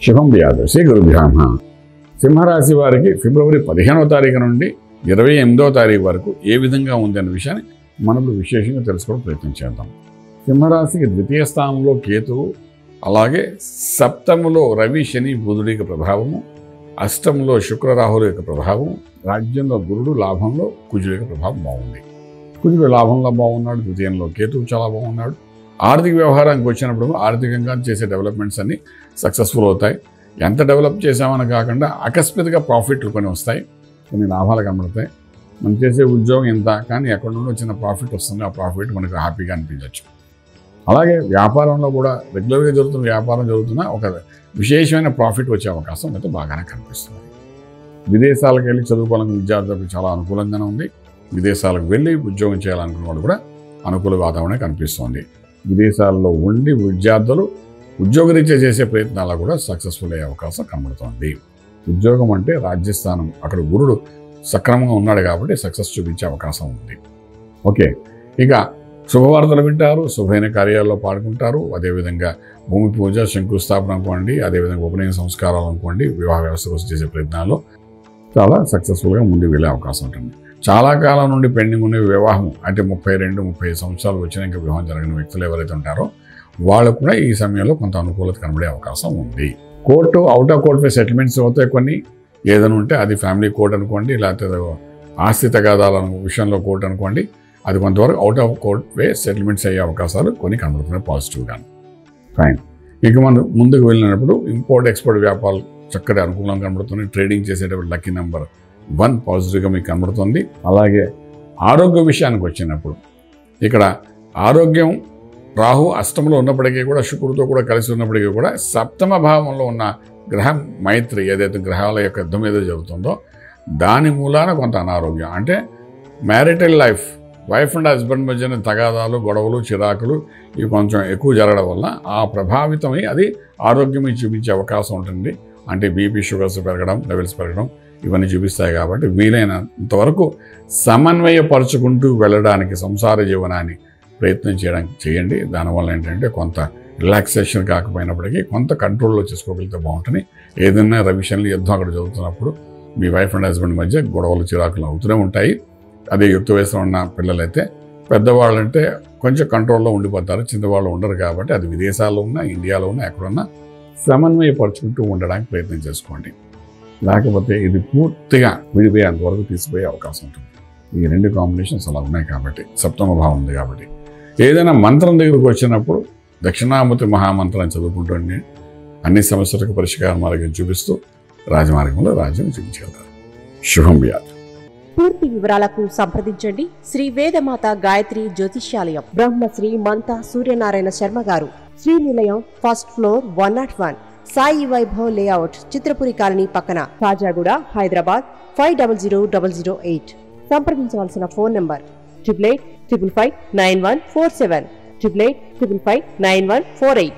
శుభం వ్యాధ శ్రీ గురుభ్యో నమః. సింహరాశి వారికి ఫిబ్రవరి 15వ తారీఖు నుండి 28వ తారీఖు వరకు ఏ విధంగా ఉంది అనే విషయాన్ని మనం విశేషంగా తెలుసుకోవడం ప్రయత్నం చేద్దాం. సింహరాశికి ద్వితీయ స్థానంలో కేతువు, అలాగే సప్తములో రవి శని బుధుడి యొక్క ప్రభావము, అష్టంలో శుక్ర రాహుల యొక్క ప్రభావం, రాజ్యంలో గురుడు, లాభంలో కుజుడి యొక్క ప్రభావం బాగుంది. కుజుడు లాభంలో బాగున్నాడు, ద్వితీయంలో కేతువు చాలా బాగున్నాడు. ఆర్థిక వ్యవహారానికి వచ్చినప్పుడు ఆర్థికంగా చేసే డెవలప్మెంట్స్ అన్నీ సక్సెస్ఫుల్ అవుతాయి. ఎంత డెవలప్ చేసామని కాకుండా అకస్మాత్తుగా ప్రాఫిట్లు కొన్ని వస్తాయి, కొన్ని లాభాలు కనబడతాయి. మనం చేసే ఉద్యోగం ఎంత, కానీ ఎక్కడ నుండి వచ్చిన ప్రాఫిట్ వస్తుంది, ఆ ప్రాఫిట్ మనకు హ్యాపీగా అనిపించవచ్చు. అలాగే వ్యాపారంలో కూడా రెగ్యులర్గా జరుగుతున్న వ్యాపారం జరుగుతున్న ఒక విశేషమైన ప్రాఫిట్ వచ్చే అవకాశం అయితే బాగానే కనిపిస్తుంది. విదేశాలకు వెళ్ళి చదువుకోవాలనుకున్న విద్యార్థులకు చాలా అనుకూలంగానే ఉంది. విదేశాలకు వెళ్ళి ఉద్యోగం చేయాలనుకున్న వాళ్ళు కూడా అనుకూల వాతావరణం కనిపిస్తుంది. విదేశాల్లో ఉండి విద్యార్థులు ఉద్యోగరీత్యా చేసే ప్రయత్నాలు కూడా సక్సెస్ఫుల్ అయ్యే అవకాశం కనబడుతుంది. ఉద్యోగం అంటే రాజ్యస్థానం, అక్కడ గురుడు సక్రమంగా ఉన్నాడు కాబట్టి సక్సెస్ చూపించే అవకాశం ఉంది. ఓకే, ఇక శుభవార్తలు వింటారు, శుభమైన కార్యాల్లో పాల్గొంటారు. అదేవిధంగా భూమి పూజ, శంకుస్థాపన అనుకోండి, అదేవిధంగా ఉపనయన సంస్కారాలు అనుకోండి, వివాహ వ్యవస్థ కోసం చేసే ప్రయత్నాల్లో చాలా సక్సెస్ఫుల్గా ముందుకు వెళ్ళే అవకాశం ఉంటుంది. చాలా కాలం నుండి పెండింగ్ ఉన్న వివాహం అంటే 32-30 సంవత్సరాలు వచ్చిన ఇంకా వివాహం జరిగిన వ్యక్తులు ఎవరైతే ఉంటారో వాళ్ళు కూడా ఈ సమయంలో కొంత అనుకూలత కనబడే అవకాశం ఉంది. Court, out of court way settlements అవుతాయి. కొన్ని ఏదైనా ఉంటే అది ఫ్యామిలీ కోర్ట్ అనుకోండి, లేకపోతే ఆస్తి తగాదాల విషయంలో కోర్టు అనుకోండి, అది కొంతవరకు out of court way settlements అయ్యే అవకాశాలు కొన్ని కనబడుతున్నాయి పాజిటివ్గా. ఫైన్. ఇక మనం ముందుకు వెళ్ళినప్పుడు ఇంపోర్ట్ ఎక్స్పోర్ట్ వ్యాపారాలు చక్కటి అనుకూలంగా కనబడుతున్నాయి. ట్రేడింగ్ చేసేటప్పుడు లక్కీ నెంబర్ 1 పాజిటివ్గా మీకు కనబడుతుంది. అలాగే ఆరోగ్య విషయానికి వచ్చినప్పుడు ఇక్కడ ఆరోగ్యం రాహు అష్టంలో ఉన్నప్పటికీ కూడా, శుక్రుడితో కూడా కలిసి ఉన్నప్పటికీ కూడా, సప్తమ భావంలో ఉన్న గ్రహం మైత్రి ఏదైతే గ్రహాల యొక్క యుద్ధం ఏదో జరుగుతుందో దాని మూలాన కొంత అనారోగ్యం అంటే marital life, wife and husband మధ్యన తగాదాలు, గొడవలు, చిరాకులు ఇవి కొంచెం ఎక్కువ జరగడం వల్ల ఆ ప్రభావితమై అది ఆరోగ్యం చూపించే అవకాశం ఉంటుంది. అంటే బీపీ, షుగర్స్ పెరగడం, లెవెల్స్ పెరగడం ఇవన్నీ చూపిస్తాయి. కాబట్టి వీలైనంతవరకు సమన్వయపరుచుకుంటూ వెళ్ళడానికి సంసార జీవనాన్ని ప్రయత్నం చేయడానికి చేయండి. దానివల్ల ఏంటంటే కొంత రిలాక్సేషన్ కాకపోయినప్పటికీ కొంత కంట్రోల్లో చేసుకోగలిగితే బాగుంటుంది. ఏదైనా రవిశనులు యుద్ధం అక్కడ జరుగుతున్నప్పుడు మీ వైఫ్ అండ్ హస్బెండ్ మధ్య గొడవలు, చిరాకులు అవుతూనే ఉంటాయి. అదే యుక్త వయసులో ఉన్న పిల్లలైతే, పెద్దవాళ్ళంటే కొంచెం కంట్రోల్లో ఉండిపోతారు, చిన్నవాళ్ళు ఉండరు. కాబట్టి అది విదేశాల్లో ఉన్నా, ఇండియాలో ఉన్నా, ఎక్కడున్నా సమన్వయపరుచుకుంటూ ఉండడానికి ప్రయత్నం చేసుకోండి. లేకపోతే ఇది పూర్తిగా విడిపోయేంత వరకు తీసిపోయే అవకాశం ఉంటుంది. ఈ 2 కాంబినేషన్స్ అలా ఉన్నాయి కాబట్టి, సప్తమ భావం ఉంది కాబట్టి. ఏదైనా మంత్రం దగ్గరకు వచ్చినప్పుడు దక్షిణామూర్తి మహామంత్రాన్ని చదువుకుంటూ అన్ని సమస్యలకు పరిష్కార మార్గం చూపిస్తూ రాజమార్గంలో రాజ్యం చూపించగలరు. శుభం వ్యాధి. పూర్తి వివరాలకు సంప్రదించండి శ్రీ వేదమాత గాయత్రి జ్యోతిష్యాలయం, Brahmasri మంతా Suryanarayana Sharma garu, Srinilayam, first floor, 101, Sai Vaibhav layout, Chitrapuri colony పక్కన, కాజాగూడ, హైదరాబాద్ 500008. సంప్రదించవలసిన ఫోన్ నంబర్ 8855559147, 8855559148,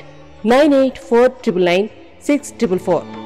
9849996644.